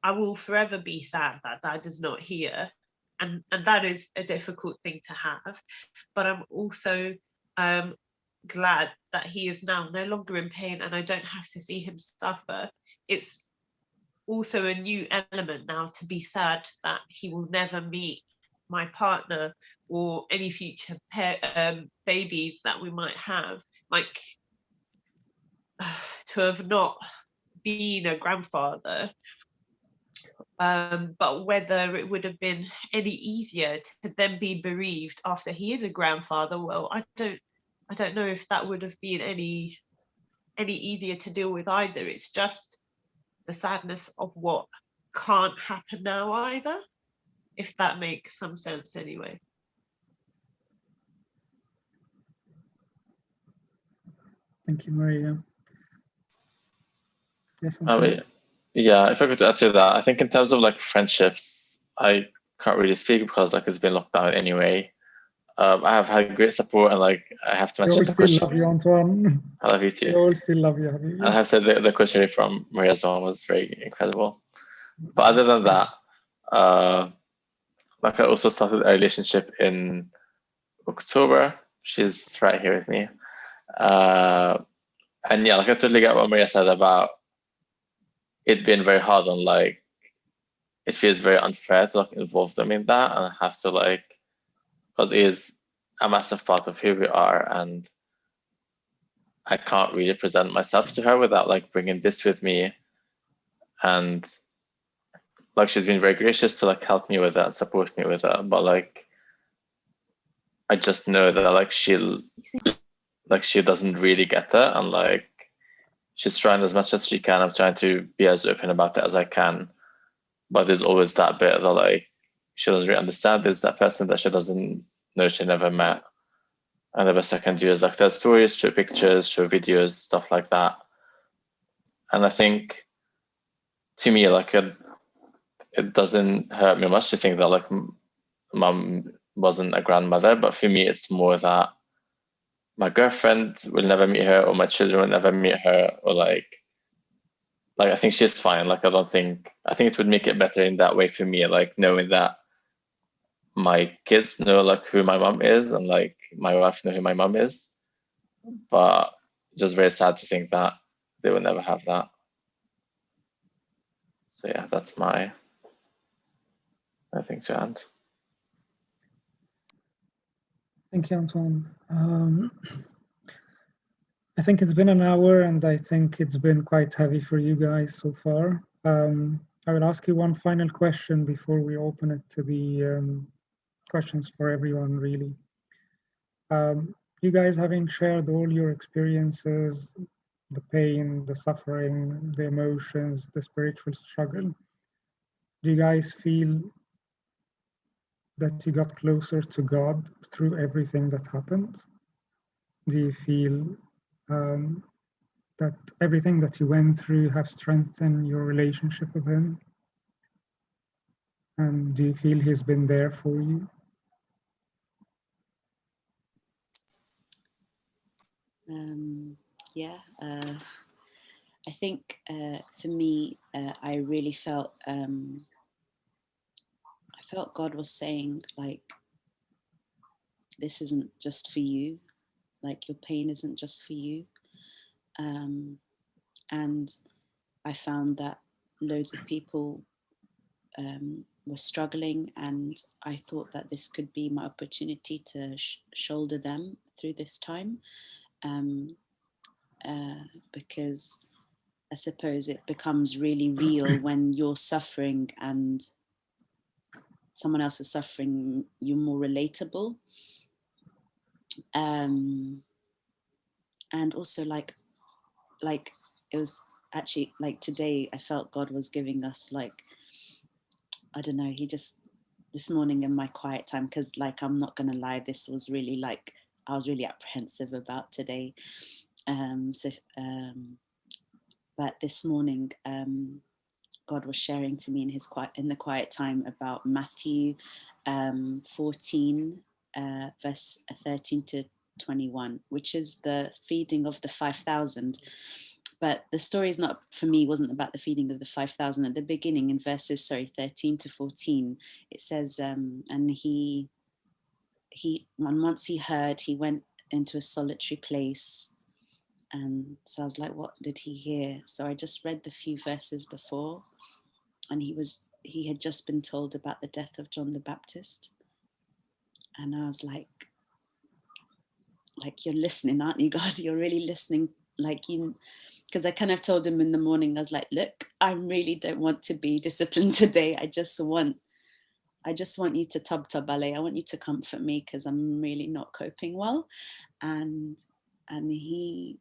I will forever be sad that Dad is not here. And that is a difficult thing to have. But I'm also glad that he is now no longer in pain and I don't have to see him suffer. It's also a new element now to be sad that he will never meet my partner or any future babies that we might have. Like, to have not been a grandfather. But whether it would have been any easier to then be bereaved after he is a grandfather, well, I don't know if that would have been any easier to deal with either. It's just the sadness of what can't happen now either, if that makes some sense anyway. Thank you, Maria. Yes, yeah, if I could answer that, I think in terms of like friendships, I can't really speak because like it's been locked down anyway. I have had great support, and like I have to mention the question. Love you, Antoine. I love you too. We all still love you. And I have said the question from Maria's mom was very incredible. But other than that, like I also started a relationship in October. She's right here with me. And yeah, like I totally get what Maria said about it being very hard on like, it feels very unfair to like involve them in that, and I have to like, because it is a massive part of who we are, and I can't really present myself to her without like bringing this with me. And like she's been very gracious to like help me with that, support me with that, but like I just know that like she doesn't really get that, and like she's trying as much as she can. I'm trying to be as open about it as I can, but there's always that bit that like she doesn't really understand. There's that person that she doesn't know, she never met, And the best I can do is like tell stories, show pictures, show videos, stuff like that. And I think, to me, like it doesn't hurt me much to think that like mum wasn't a grandmother, but for me, it's more that my girlfriend will never meet her, or my children will never meet her, or like I think she's fine. Like I think it would make it better in that way for me, like knowing that my kids know like who my mom is, and like my wife know who my mom is. But just very sad to think that they will never have that. So yeah, that's my thing to add. Thank you, Anton. I think it's been an hour, and I think it's been quite heavy for you guys so far. I will ask you one final question before we open it to the questions for everyone, really. You guys, having shared all your experiences, the pain, the suffering, the emotions, the spiritual struggle, do you guys feel that you got closer to God through everything that happened? Do you feel that everything that you went through has strengthened your relationship with Him? And do you feel He's been there for you? Yeah, I think for me, I really felt God was saying, like, this isn't just for you, like your pain isn't just for you. And I found that loads of people were struggling, and I thought that this could be my opportunity to shoulder them through this time, because I suppose it becomes really real when you're suffering and someone else is suffering. You're more relatable, and also like it was actually like today I felt God was giving us, like, I don't know, he just, this morning in my quiet time, because like I'm not gonna lie, this was really like I was really apprehensive about today, but this morning God was sharing to me in the quiet time about Matthew 14 verse 13 to 21, which is the feeding of the 5,000. But the story is not, for me, wasn't about the feeding of the 5,000. At the beginning, in verses 13 to 14, it says, and once he heard, he went into a solitary place. And so I was like, what did he hear? So I just read the few verses before, and he had just been told about the death of John the Baptist. And I was like, you're listening, aren't you, God? You're really listening. Like, you, because I kind of told him in the morning, I was like, look, I really don't want to be disciplined today. I just want you to tub ballet. I want you to comfort me, because I'm really not coping well. And he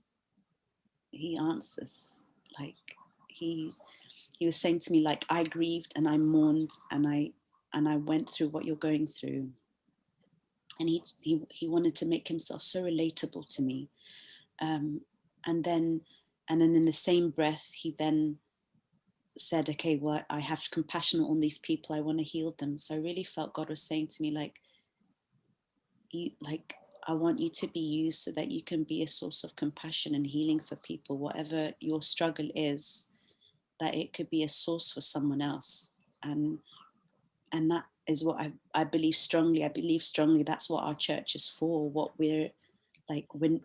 answers, like, he was saying to me, like, I grieved and I mourned and I went through what you're going through. And he wanted to make himself so relatable to me. And then in the same breath, he then said, okay, well, I have compassion on these people. I want to heal them. So I really felt God was saying to me, like, I want you to be used so that you can be a source of compassion and healing for people, whatever your struggle is, that it could be a source for someone else. And that is what I believe strongly. I believe strongly that's what our church is for, what we're like, when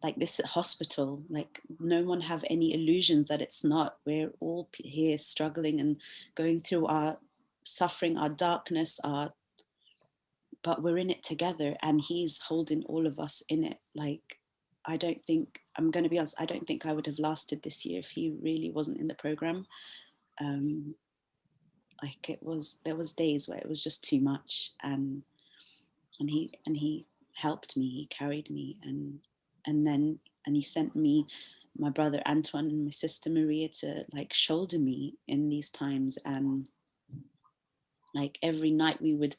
like this hospital, like, no one have any illusions that it's not. We're all here struggling and going through our suffering, our darkness, but we're in it together, and he's holding all of us in it. Like, I'm going to be honest, I don't think I would have lasted this year if he really wasn't in the program. Like, there was days where it was just too much, and he helped me, he carried me, and he sent me my brother Antoine and my sister Maria to, like, shoulder me in these times. And like every night we would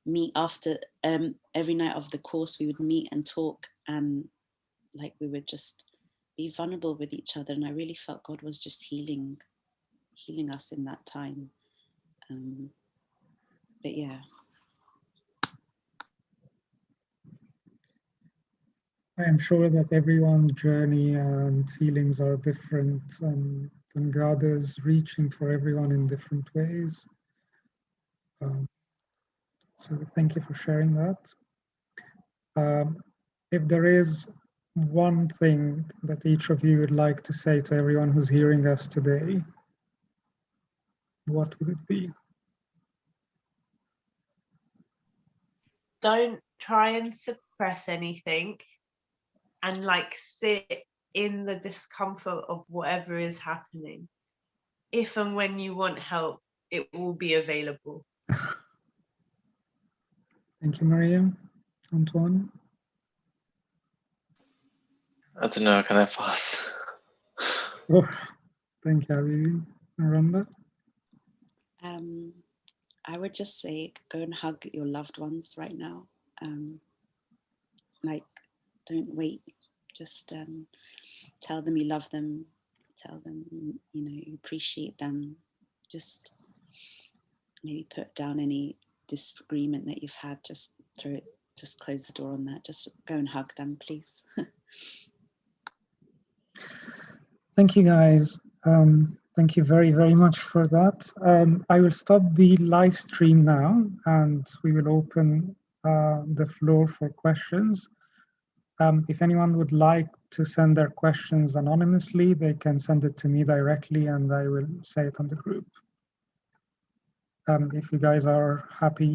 meet after every night of the course. We would meet and talk, and like we would just be vulnerable with each other. And I really felt God was just healing us in that time. But yeah. I am sure that everyone's journey and feelings are different, and God is reaching for everyone in different ways. So thank you for sharing that. If there is one thing that each of you would like to say to everyone who's hearing us today, what would it be? Don't try and suppress anything, and like sit in the discomfort of whatever is happening. If and when you want help, it will be available. Thank you, Maria. Antoine? I don't know, can I pass? Oh, thank you, Habibi. Miranda? I would just say, go and hug your loved ones right now. Like, don't wait. Just tell them you love them. Tell them, you know, you appreciate them. Just maybe put down any disagreement that you've had. Just close the door on that. Just go and hug them, please. Thank you, guys. Thank you very, very much for that. I will stop the live stream now, and we will open the floor for questions. If anyone would like to send their questions anonymously, they can send it to me directly, and I will say it on the group. If you guys are happy